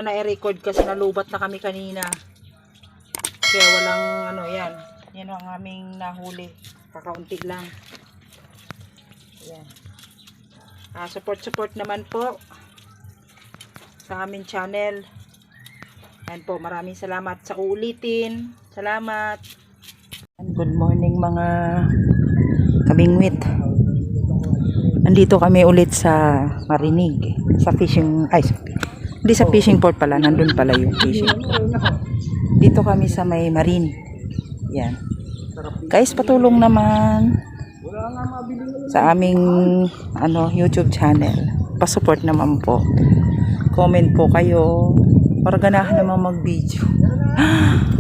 na i-record kasi nalubat na kami kanina. Kaya walang ano yan. Yan ang aming nahuli. Kakaunti lang. Yan. Support naman po sa aming channel. Ayan po, maraming salamat sa uulitin. Salamat. Good morning mga kabingwit. Nandito kami ulit sa Marinig. Sa fishing, hindi sa fishing port pala. Nandun pala yung fishing port. Dito kami sa may marine. Yan. Guys, patulong naman sa aming YouTube channel. Pa-support naman po. Comment po kayo. Para ganahan naman mag-video.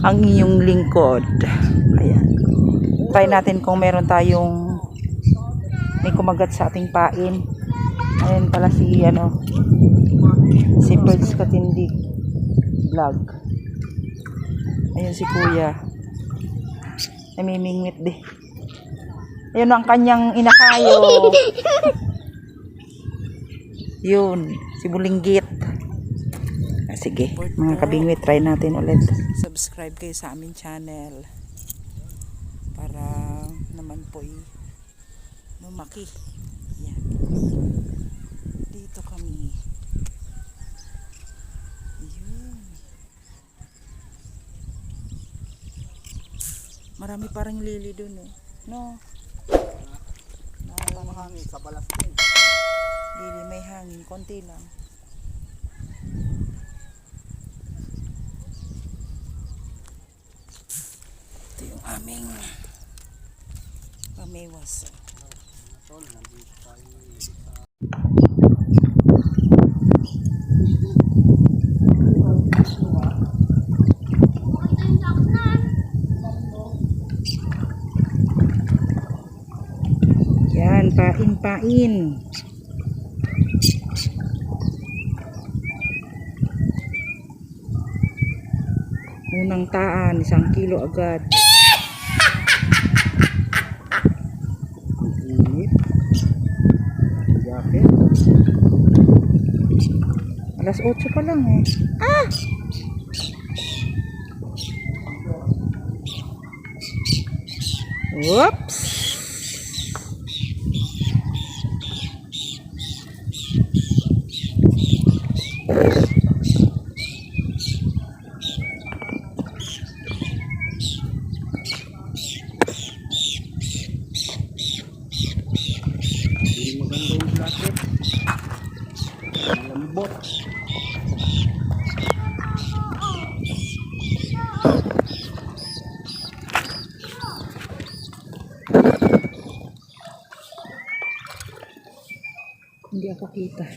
Ang inyong lingkod. Ayan. Try natin kung meron tayong may kumagat sa ating pain. Ayan pala si Birds Katindig vlog. Ayan si Kuya. Namimingwit din. Ayun ang kanyang inakayo. Yun, si Bulinggit. Sige, mga kabingwit, try natin ulit. Subscribe kayo sa aming channel para naman po lumaki. Yan. Dito kami. Yun. Marami parang lili dun no? Hangin sa balas din. Lili may hangin, konti lang. Ito yung aming pamewas. Yan, pain. Unang taan, 1 kilo agad. Init. Jacket. Alas 8 pa lang Whoops! Hindi maganda yung jacket. Malambot. Hindi ako kita.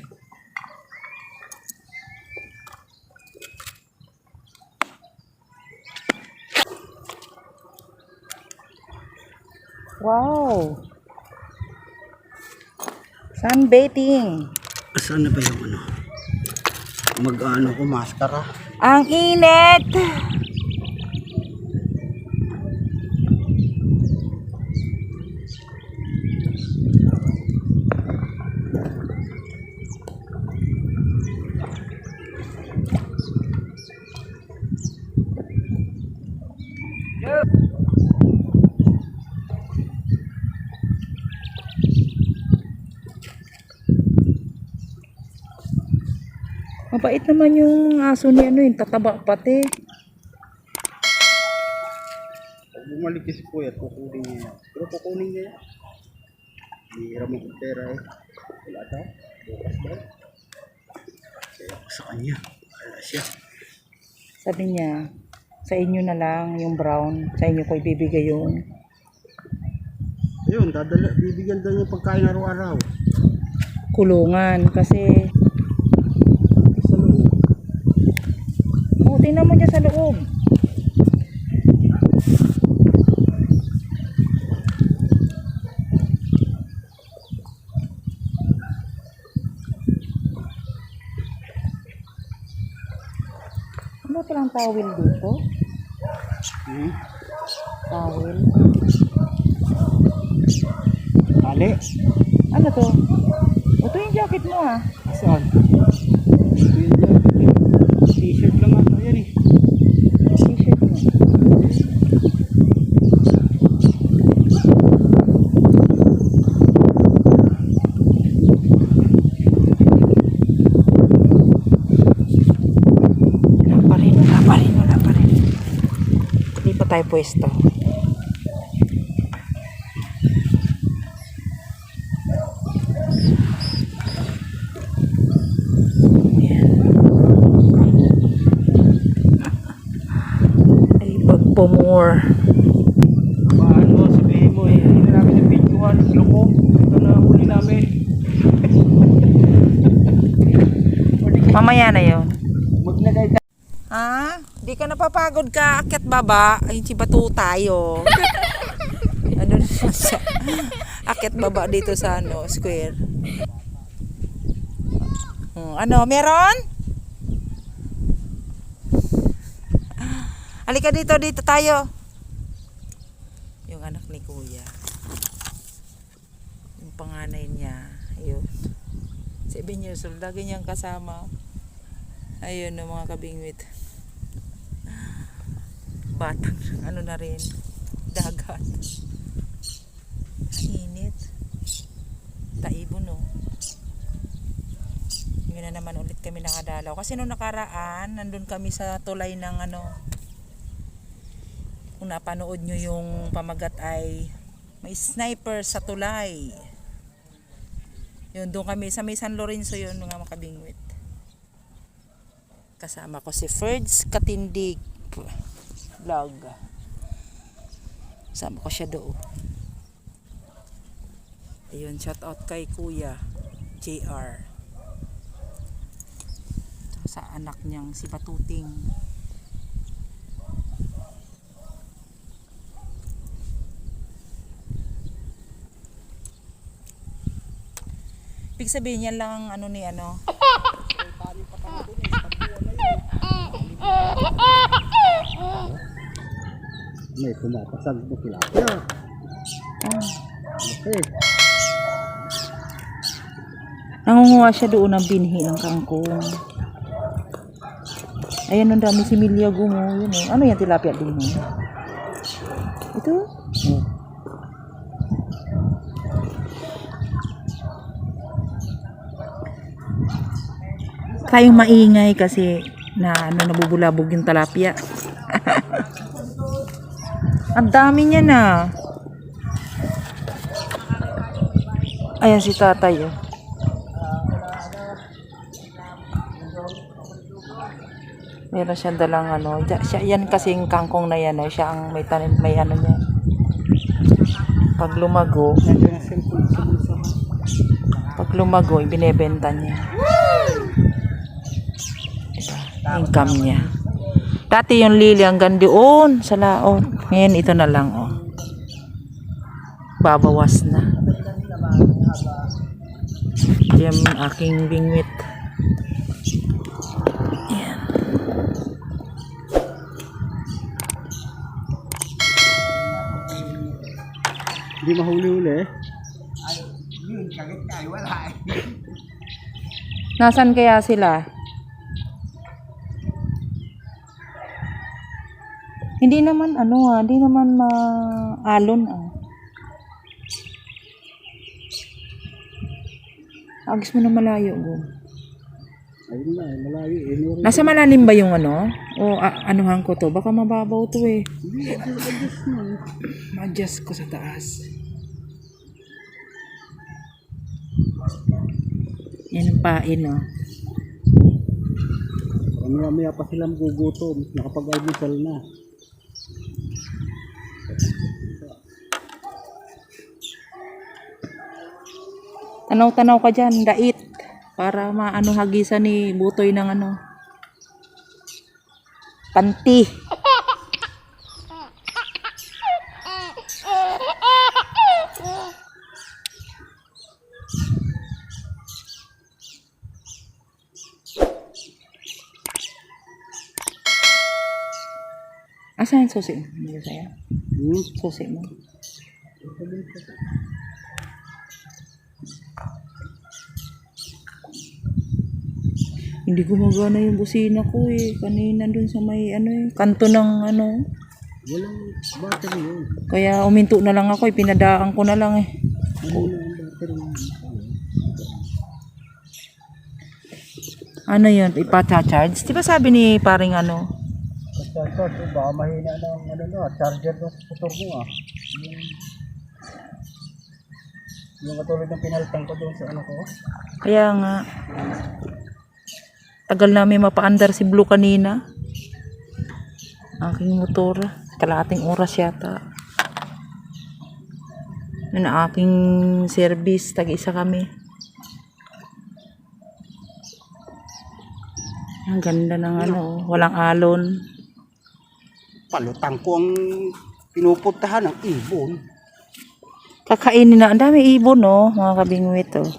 Wow! Sunbathing. Saan na ba yung mag-ano ko, maskara? Ang init! Mabait naman yung aso ni tataba pati. Pag bumalik si Kuya, kukunin niya. Pero kukunin niya. Hihira mo kong pera Wala daw. Bukas daw. Kaya ako sa kanya. Wala siya. Sabi niya, sa inyo na lang yung brown. Sa inyo ko ibibigay yung Ayun, bibigyan daw yung pagkain araw-araw. kulungan. Kasi Sa loob. tingnan mo dyan sa loob. Ano palang towel dito? Towel. Ali. Ano to? Ito yung jacket mo Saan? T-shirt. tayo pwesto. Ay, pagpumor. Paano, sabihin mo eh, hindi namin yung videohan, loko. Ito na huli namin. Mamaya na yun. Maglagay ka. Di ka napapagod ka, akyat baba. Ay, si Batu tayo. Ano na siya? Akyat baba dito sa square. Ano, meron? Halika dito tayo. Yung anak ni Kuya. Yung panganay niya. Ayun. 7 years old. Lagi niyang kasama. Ayun no, mga kabingwit. Batang, ano na rin. Dagat. Init. Taibon no. Yun na naman ulit kami nakadalaw. Kasi nung nakaraan, nandun kami sa tulay ng kung napanood nyo yung pamagat ay may sniper sa tulay. Yun, doon kami sa may San Lorenzo yun, mga makabingwit. Kasama ko si Ferds Katindig vlog. Kasama ko siya doon. Ayun, shout out kay Kuya JR. Sa anak niyang si Batuting. Ibig sabihin yan lang ang ni May pumapasag mo tilapia. Okay. Nangunguha siya doon ng binhi ng kangkong. Ayan, ang dami si Milya gumo. Yun, Ano yan, tilapia din mo? Ito? Tayong maingay kasi nabubulabog yung tilapia. Ang dami niya na. Ayan si tatay. Meron siyang dalang yan kasing kangkong na yan. Siya ang may tanim, may niya. Pag lumago, ibinebenta niya. Income niya. Dati yung lili hanggang doon sa laot. Ngayon ito na lang babawas na. Yung aking bingwit. Yan. Hindi mahuli-huli eh. Nasaan kaya sila? Hindi naman hindi naman maalon Agis mo na malayo go. Ayun na, malayo eh. Nasa malalim ba yung O anuhan ko to? Baka mababaw to eh. Ma-adjust ko sa taas. Yan ang pain Maya pa sila magugutom. Nakapag-almusal na. Tanaw-tanaw ka dyan, dait. Para hagisan ni Butoy ng panty. Asan yung susi mo? Hindi sa'yo? Susi mo. Hindi gumagana yung busina ko eh. Kanina dun sa may kanto ng Walang battery yun. Kaya uminto na lang ako, pinadaan ko na lang eh. Ano na ang battery yun? Yun? Ipa-charge? Di ba sabi ni paring Charge, baka mahina ng ano na, charger ng motor mo ah. Yung katulad ng pinalitan ko doon sa ano ko. Kaya nga. Tagal namin mapaandar si Blue kanina. Aking motor. Kalahating oras yata. Yun ang aking service. Tag-isa kami. Ang ganda ng ano. Walang alon. Palutang ko ang pinupuntahan ng ibon. Kakainin na. Ang dami ibon, oh. Mga kabingwit, oh.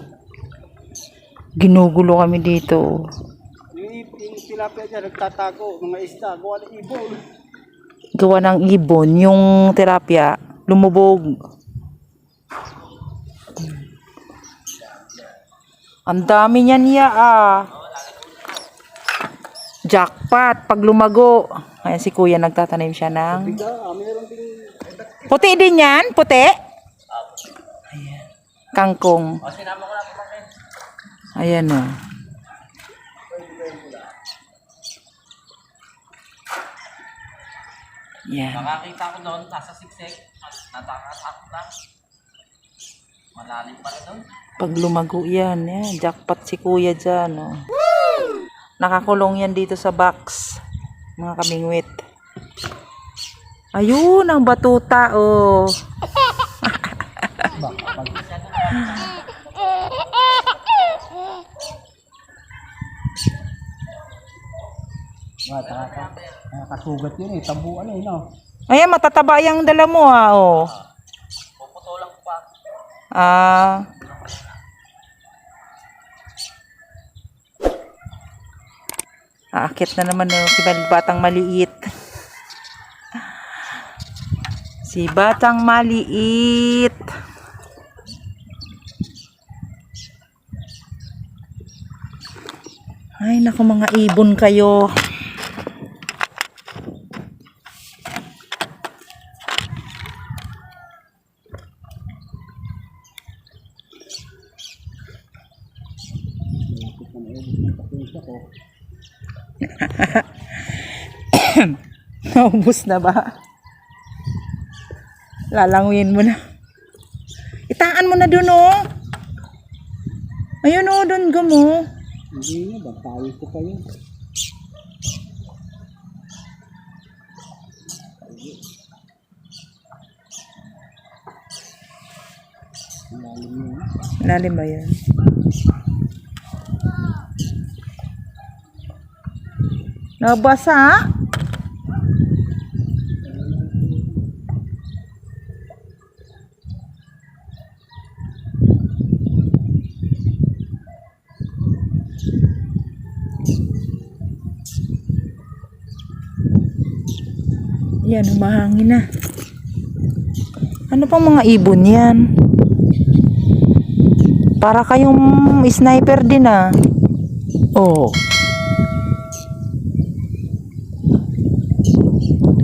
Ginugulo kami dito, oh. Yung tilapia dyan, nagtatago. Mga isda, gawa ng ibon. Gawa ng ibon. Yung tilapia, lumubog. Ang dami niyan niya, ah. Jackpot. Pag lumago. Ayan si kuya, nagtatanim siya ng... Meron ding... Puti din yan? Puti? Ayan. Kangkong. Ayan, o. Yan. Nakakita ko doon, nasa siksik, natatakot na. Malalim pala doon. Pag lumago yan, yan. Jackpot si kuya dyan, o. Nakakulong yan dito sa box. Mga kamingwit. Ayun, ang batuta, o. Nakasugat yun eh, tabuan eh, no? Ayan, matataba yung dala mo, ha, o. Puputulang ko pa. Ah. Aakit na naman, o. Si batang maliit. Si batang maliit. Ay, naku, mga ibon kayo. Naubos na ba? Lalanguin mo na. Itaan mo na dun, oh. Ayun, oh, dun gamo. Hindi nga, bantayos ko pa yun. Lalim ba yan? Nabasa? Yan, humahangin na. Ano pang mga ibon yan? Para kayong sniper din, ah. Oh.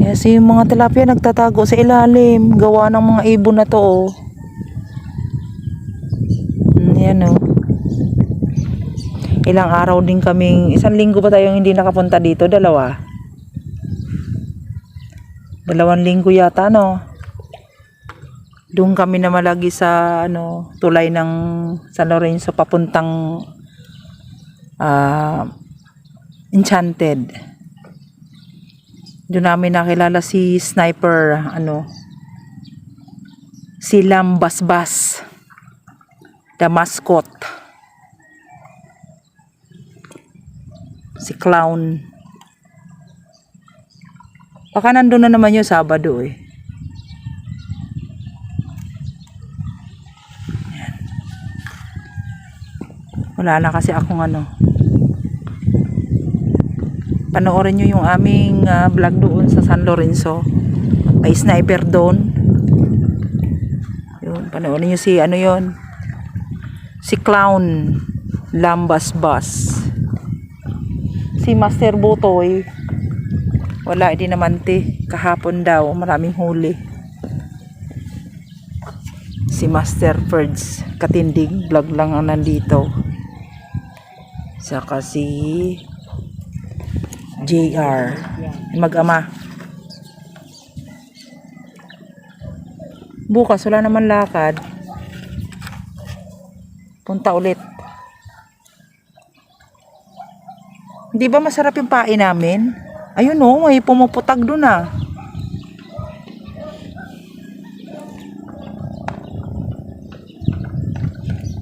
Kasi yung mga tilapia nagtatago sa ilalim. Gawa ng mga ibon na to, oh. Yan, oh. Ilang araw din kaming, 1 linggo pa tayong hindi nakapunta dito, 2 linggo yata, no? Doon kami na malagi sa ano, tulay ng San Lorenzo papuntang Enchanted. Doon namin nakilala si Sniper, ano, si Lambasbas, the mascot, si Clown. Baka nandun na naman yung Sabado, eh. Yan. Wala na kasi akong ano. Panoorin nyo yung aming vlog doon sa San Lorenzo. May sniper doon. Yun, panoorin nyo si ano yun. Si Clown Lambasbas. Si Master Butoy. Wala, hindi naman kahapon daw, maraming huli. Si Master Ferds Katindig, vlog lang ang nandito. Saka si JR. Mag-ama. Bukas, wala naman lakad. Punta ulit. Hindi ba masarap yung pain namin? Ayun o, may pumuputag dun ah.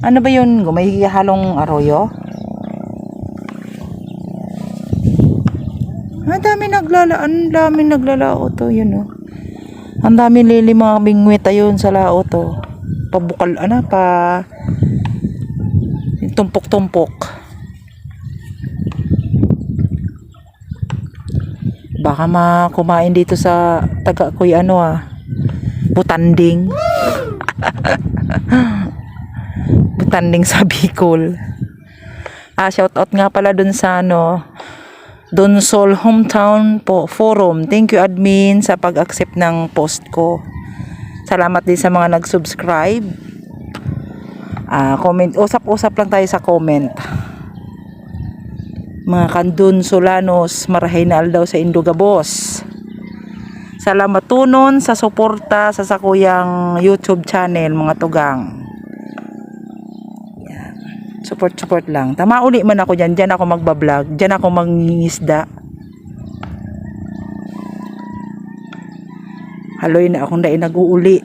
Ano ba yun? May halong arroyo? Ang dami naglalao to, yun o. Ang dami lili mga bingwit ayun sa lao to. Pabukal, tumpok-tumpok. Baka kumain dito sa taga kuy Butanding. Butanding sa Bicol. Shout out nga pala dun sa Donsol Hometown Forum. Thank you admin sa pag-accept ng post ko. Salamat din sa mga nag-subscribe. Comment, usap-usap lang tayo sa comment. Mga Kandun Solanos, marahay na aldaw sa Indugabos. Salamat tunon sa suporta sa sakuyang YouTube channel, mga tugang. Yan. Support lang. Tama uli man ako dyan. Dyan ako magbablog. Dyan ako mangingisda. Haloy na akong dahil nag-uuli.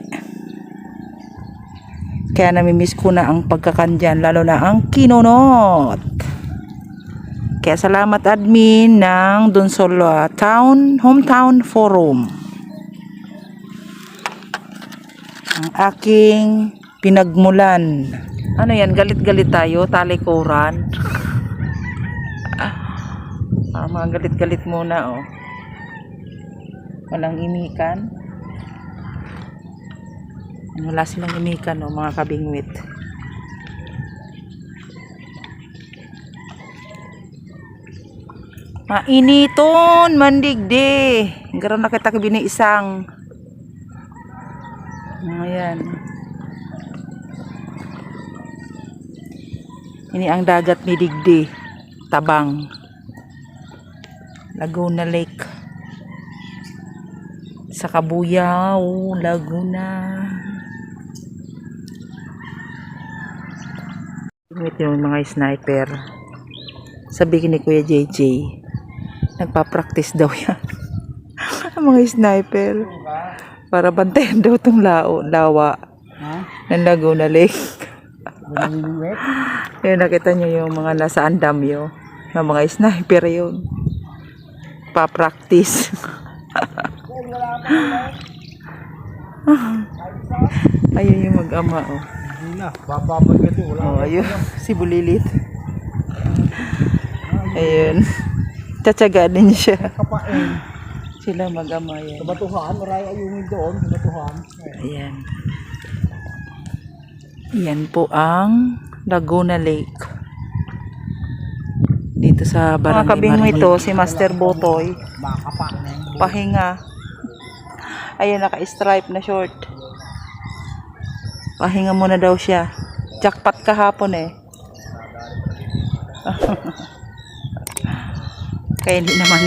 Kaya namimiss ko na ang pagkakandyan, lalo na ang kinunot. Kaya salamat admin ng Donsol Hometown Forum. Ang aking pinagmulan. Ano yan? Galit-galit tayo? Talikuran. Mga galit-galit muna oh. Walang imikan. Wala silang imikan oh, mga kabingwit. Mainiton, mandigdi. Garon na kita kabini isang. Ayan. Ini ang dagat ni Digdi. Tabang. Laguna Lake. Sa Kabuyao, Laguna. Ito yung mga sniper. Sabihin ni Kuya JJ. Nagpa-practice daw yan. Ang mga sniper. Para bantayan daw itong lawa. Ng Laguna Lake. Yan, nakita nyo yung mga nasa andamyo. Yung mga sniper yun. Pa-practice. Ayun yung mag-ama oh. Ayun, si Bulilit. Ayun. Tatsaga din siya. Sila mag-ama yan. Sa Batuhan, maray ayungin doon, sa Batuhan. Ayan. Yan po ang Laguna Lake. Dito sa Barangay Mga kabingwit ito, si Master Botoy. Pahinga. Ayan, naka-stripe na short. Pahinga muna daw siya. Jackpot kahapon eh. Kaya hindi naman